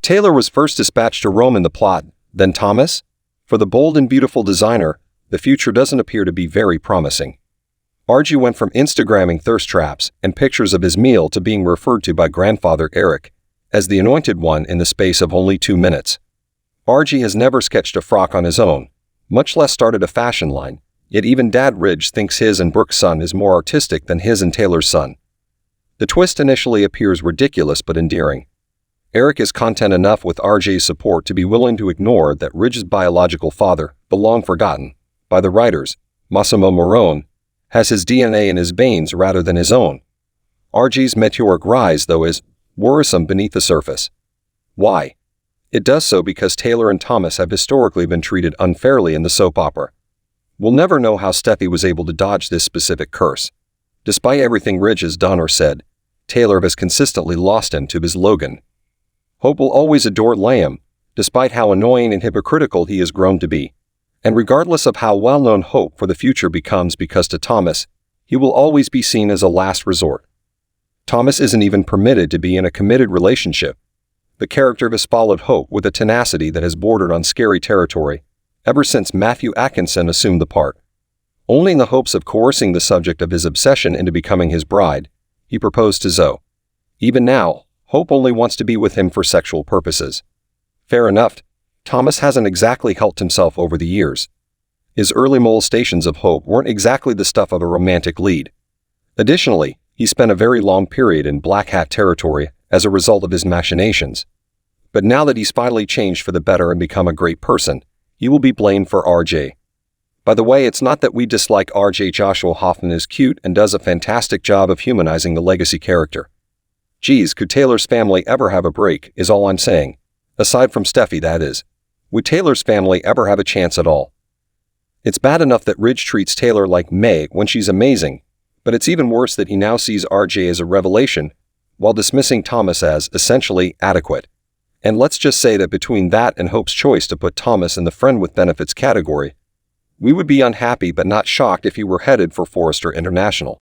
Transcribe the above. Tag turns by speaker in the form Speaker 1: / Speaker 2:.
Speaker 1: Taylor was first dispatched to Rome in the plot, then Thomas? For the bold and beautiful designer, the future doesn't appear to be very promising. RG went from Instagramming thirst traps and pictures of his meal to being referred to by grandfather Eric as the anointed one in the space of only 2 minutes. RG has never sketched a frock on his own, much less started a fashion line, yet even Dad Ridge thinks his and Brooke's son is more artistic than his and Taylor's son. The twist initially appears ridiculous but endearing. Eric is content enough with RJ's support to be willing to ignore that Ridge's biological father, the long forgotten by the writers, Massimo Morone, has his DNA in his veins rather than his own. RG's meteoric rise, though, is worrisome beneath the surface. Why? It does so because Taylor and Thomas have historically been treated unfairly in the soap opera. We'll never know how Steffi was able to dodge this specific curse. Despite everything Ridge has done or said, Taylor has consistently lost him to his Logan. Hope will always adore Liam, despite how annoying and hypocritical he has grown to be. And regardless of how well-known Hope for the future becomes, because to Thomas, he will always be seen as a last resort. Thomas isn't even permitted to be in a committed relationship. The character has followed Hope with a tenacity that has bordered on scary territory ever since Matthew Atkinson assumed the part. Only in the hopes of coercing the subject of his obsession into becoming his bride, he proposed to Zoe. Even now, Hope only wants to be with him for sexual purposes. Fair enough, Thomas hasn't exactly helped himself over the years. His early molestations of Hope weren't exactly the stuff of a romantic lead. Additionally, he spent a very long period in black hat territory as a result of his machinations. But now that he's finally changed for the better and become a great person, he will be blamed for RJ. By the way, it's not that we dislike RJ. Joshua Hoffman is cute and does a fantastic job of humanizing the legacy character. Geez, could Taylor's family ever have a break, is all I'm saying. Aside from Steffi, that is. Would Taylor's family ever have a chance at all? It's bad enough that Ridge treats Taylor like May when she's amazing, but it's even worse that he now sees RJ as a revelation, while dismissing Thomas as, essentially, adequate. And let's just say that between that and Hope's choice to put Thomas in the friend with benefits category, we would be unhappy but not shocked if he were headed for Forrester International.